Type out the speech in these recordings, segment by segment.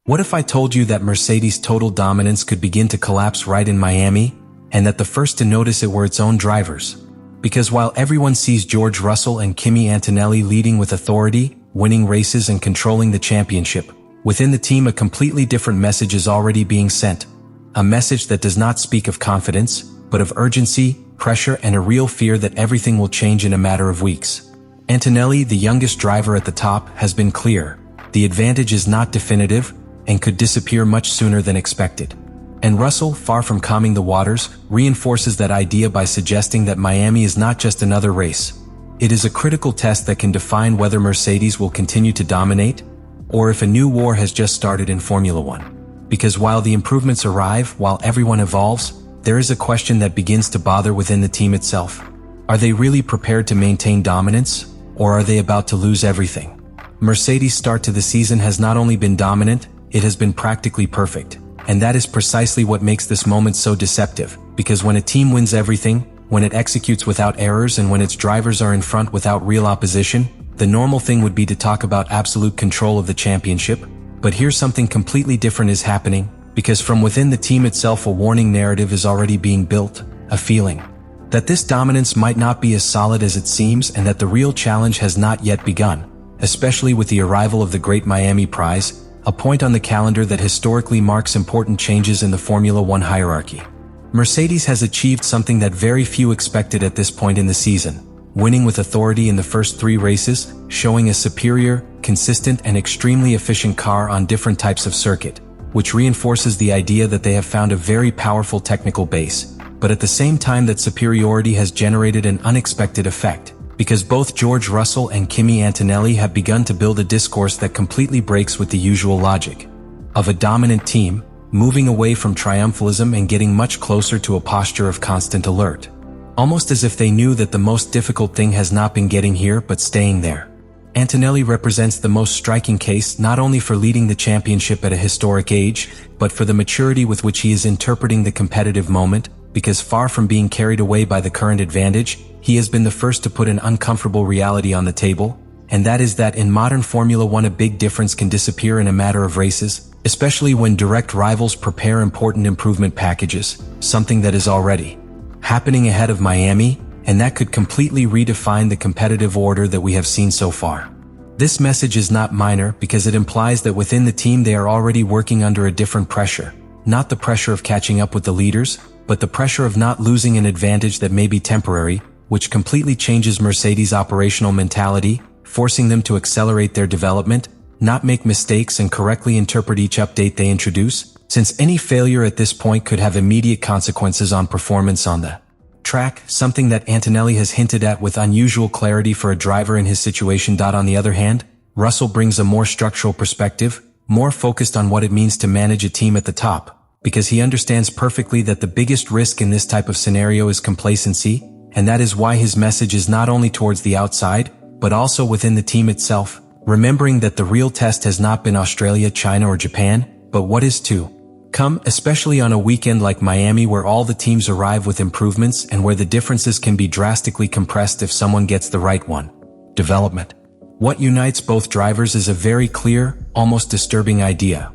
What if I told you that Mercedes' total dominance could begin to collapse right in Miami, and that the first to notice it were its own drivers? Because while everyone sees George Russell and Kimi Antonelli leading with authority, winning races and controlling the championship, within the team a completely different message is already being sent. A message that does not speak of confidence, but of urgency, pressure and a real fear that everything will change in a matter of weeks. Antonelli, the youngest driver at the top, has been clear. The advantage is not definitive, and could disappear much sooner than expected. And Russell, far from calming the waters, reinforces that idea by suggesting that Miami is not just another race. It is a critical test that can define whether Mercedes will continue to dominate, or if a new war has just started in Formula One. Because while the improvements arrive, while everyone evolves, there is a question that begins to bother within the team itself. Are they really prepared to maintain dominance, or are they about to lose everything? Mercedes' start to the season has not only been dominant, it has been practically perfect. And that is precisely what makes this moment so deceptive, because when a team wins everything, when it executes without errors and when its drivers are in front without real opposition, the normal thing would be to talk about absolute control of the championship. But here something completely different is happening, because from within the team itself a warning narrative is already being built, a feeling that this dominance might not be as solid as it seems and that the real challenge has not yet begun, especially with the arrival of the Great Miami Prize, a point on the calendar that historically marks important changes in the Formula One hierarchy. Mercedes has achieved something that very few expected at this point in the season, winning with authority in the first 3 races, showing a superior, consistent and extremely efficient car on different types of circuit, which reinforces the idea that they have found a very powerful technical base, but at the same time that superiority has generated an unexpected effect, because both George Russell and Kimi Antonelli have begun to build a discourse that completely breaks with the usual logic of a dominant team, moving away from triumphalism and getting much closer to a posture of constant alert. Almost as if they knew that the most difficult thing has not been getting here but staying there. Antonelli represents the most striking case not only for leading the championship at a historic age, but for the maturity with which he is interpreting the competitive moment, because far from being carried away by the current advantage, he has been the first to put an uncomfortable reality on the table, and that is that in modern Formula One a big difference can disappear in a matter of races, especially when direct rivals prepare important improvement packages, something that is already happening ahead of Miami, and that could completely redefine the competitive order that we have seen so far. This message is not minor because it implies that within the team they are already working under a different pressure, not the pressure of catching up with the leaders, but the pressure of not losing an advantage that may be temporary, which completely changes Mercedes' operational mentality, forcing them to accelerate their development, not make mistakes and correctly interpret each update they introduce, since any failure at this point could have immediate consequences on performance on the track, something that Antonelli has hinted at with unusual clarity for a driver in his situation. On the other hand, Russell brings a more structural perspective, more focused on what it means to manage a team at the top, because he understands perfectly that the biggest risk in this type of scenario is complacency, and that is why his message is not only towards the outside, but also within the team itself, remembering that the real test has not been Australia, China or Japan, but what is to come, especially on a weekend like Miami where all the teams arrive with improvements and where the differences can be drastically compressed if someone gets the right one. Development. What unites both drivers is a very clear, almost disturbing idea.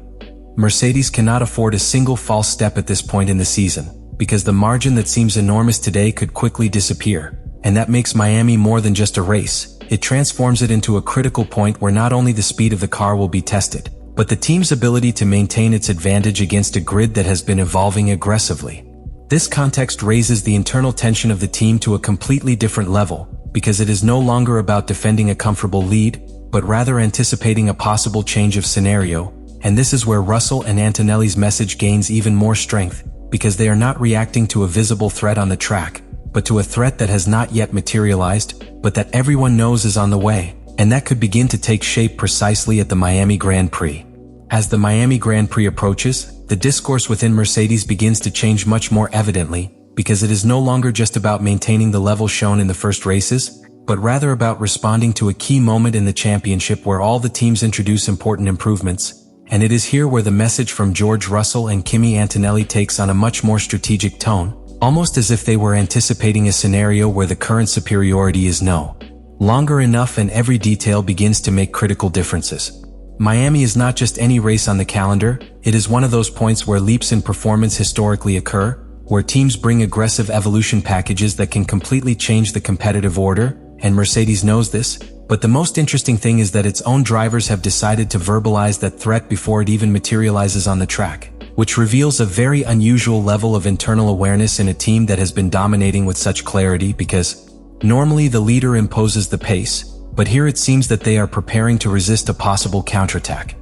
Mercedes cannot afford a single false step at this point in the season, because the margin that seems enormous today could quickly disappear, and that makes Miami more than just a race. It transforms it into a critical point where not only the speed of the car will be tested, but the team's ability to maintain its advantage against a grid that has been evolving aggressively. This context raises the internal tension of the team to a completely different level, because it is no longer about defending a comfortable lead, but rather anticipating a possible change of scenario, and this is where Russell and Antonelli's message gains even more strength, because they are not reacting to a visible threat on the track, but to a threat that has not yet materialized, but that everyone knows is on the way, and that could begin to take shape precisely at the Miami Grand Prix. As the Miami Grand Prix approaches, the discourse within Mercedes begins to change much more evidently, because it is no longer just about maintaining the level shown in the first races, but rather about responding to a key moment in the championship where all the teams introduce important improvements, and it is here where the message from George Russell and Kimi Antonelli takes on a much more strategic tone, almost as if they were anticipating a scenario where the current superiority is no longer enough and every detail begins to make critical differences. Miami is not just any race on the calendar, it is one of those points where leaps in performance historically occur, where teams bring aggressive evolution packages that can completely change the competitive order, and Mercedes knows this. But the most interesting thing is that its own drivers have decided to verbalize that threat before it even materializes on the track, which reveals a very unusual level of internal awareness in a team that has been dominating with such clarity, because normally the leader imposes the pace, but here it seems that they are preparing to resist a possible counterattack.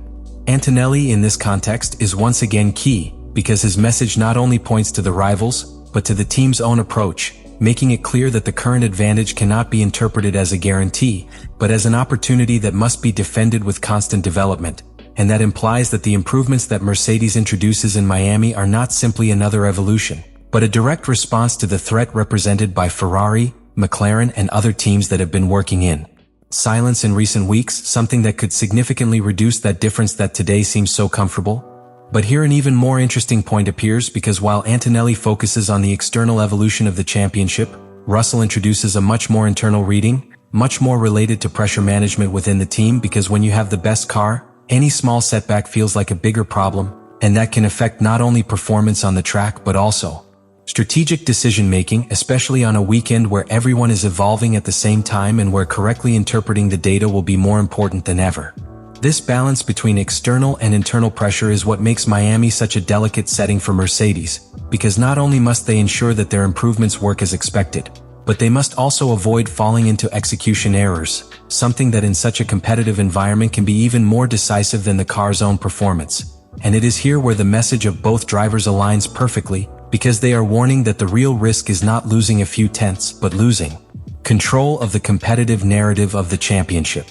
Antonelli in this context is once again key, because his message not only points to the rivals, but to the team's own approach, making it clear that the current advantage cannot be interpreted as a guarantee, but as an opportunity that must be defended with constant development. And that implies that the improvements that Mercedes introduces in Miami are not simply another evolution, but a direct response to the threat represented by Ferrari, McLaren, and other teams that have been working in silence in recent weeks, something that could significantly reduce that difference that today seems so comfortable. But here an even more interesting point appears, because while Antonelli focuses on the external evolution of the championship, Russell introduces a much more internal reading, much more related to pressure management within the team, because when you have the best car, any small setback feels like a bigger problem, and that can affect not only performance on the track but also strategic decision-making, especially on a weekend where everyone is evolving at the same time and where correctly interpreting the data will be more important than ever. This balance between external and internal pressure is what makes Miami such a delicate setting for Mercedes, because not only must they ensure that their improvements work as expected, but they must also avoid falling into execution errors, something that in such a competitive environment can be even more decisive than the car's own performance. And it is here where the message of both drivers aligns perfectly, because they are warning that the real risk is not losing a few tenths, but losing control of the competitive narrative of the championship.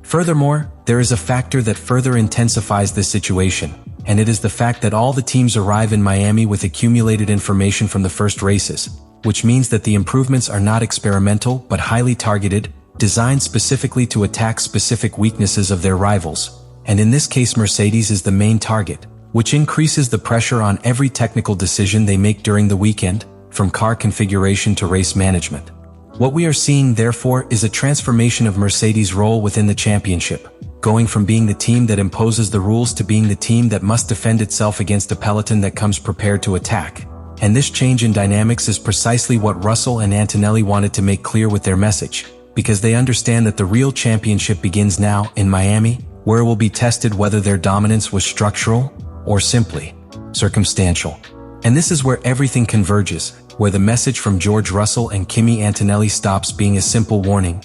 Furthermore, there is a factor that further intensifies this situation, and it is the fact that all the teams arrive in Miami with accumulated information from the first races, which means that the improvements are not experimental but highly targeted, designed specifically to attack specific weaknesses of their rivals. And in this case, Mercedes is the main target, which increases the pressure on every technical decision they make during the weekend, from car configuration to race management. What we are seeing, therefore, is a transformation of Mercedes' role within the championship, going from being the team that imposes the rules to being the team that must defend itself against a peloton that comes prepared to attack. And this change in dynamics is precisely what Russell and Antonelli wanted to make clear with their message, because they understand that the real championship begins now, in Miami, where it will be tested whether their dominance was structural or simply circumstantial. And this is where everything converges, where the message from George Russell and Kimi Antonelli stops being a simple warning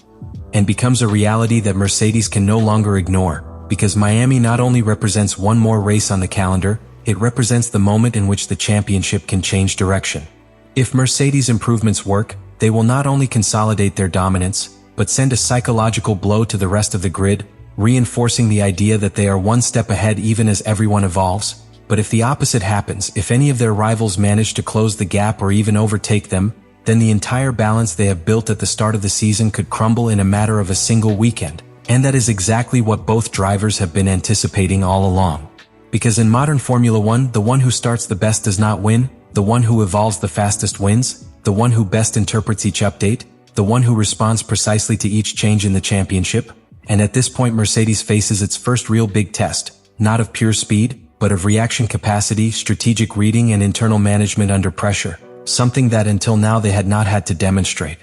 and becomes a reality that Mercedes can no longer ignore, because Miami not only represents one more race on the calendar, it represents the moment in which the championship can change direction. If Mercedes' improvements work, they will not only consolidate their dominance, but send a psychological blow to the rest of the grid, reinforcing the idea that they are one step ahead even as everyone evolves. But if the opposite happens, if any of their rivals manage to close the gap or even overtake them, then the entire balance they have built at the start of the season could crumble in a matter of a single weekend. And that is exactly what both drivers have been anticipating all along. Because in modern Formula One, the one who starts the best does not win, the one who evolves the fastest wins, the one who best interprets each update, the one who responds precisely to each change in the championship. And at this point, Mercedes faces its first real big test, not of pure speed, but of reaction capacity, strategic reading, and internal management under pressure, something that until now they had not had to demonstrate.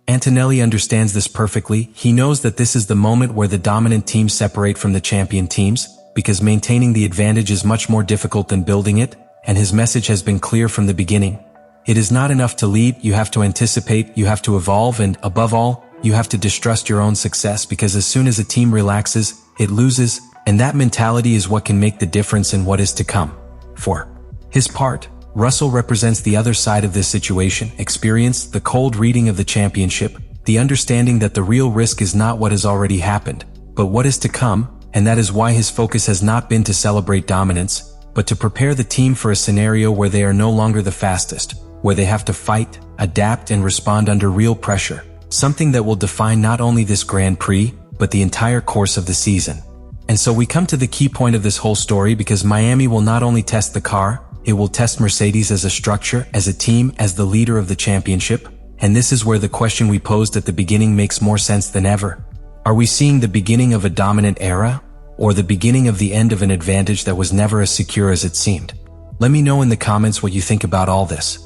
Antonelli understands this perfectly. He knows that this is the moment where the dominant teams separate from the champion teams, because maintaining the advantage is much more difficult than building it, and his message has been clear from the beginning. It is not enough to lead, you have to anticipate, you have to evolve, and above all, you have to distrust your own success, because as soon as a team relaxes, it loses, and that mentality is what can make the difference in what is to come. For his part, Russell represents the other side of this situation, experience, the cold reading of the championship, the understanding that the real risk is not what has already happened, but what is to come, and that is why his focus has not been to celebrate dominance, but to prepare the team for a scenario where they are no longer the fastest, where they have to fight, adapt, and respond under real pressure. Something that will define not only this Grand Prix, but the entire course of the season. And so we come to the key point of this whole story, because Miami will not only test the car, it will test Mercedes as a structure, as a team, as the leader of the championship. And this is where the question we posed at the beginning makes more sense than ever. Are we seeing the beginning of a dominant era? or the beginning of the end of an advantage that was never as secure as it seemed? Let me know in the comments what you think about all this.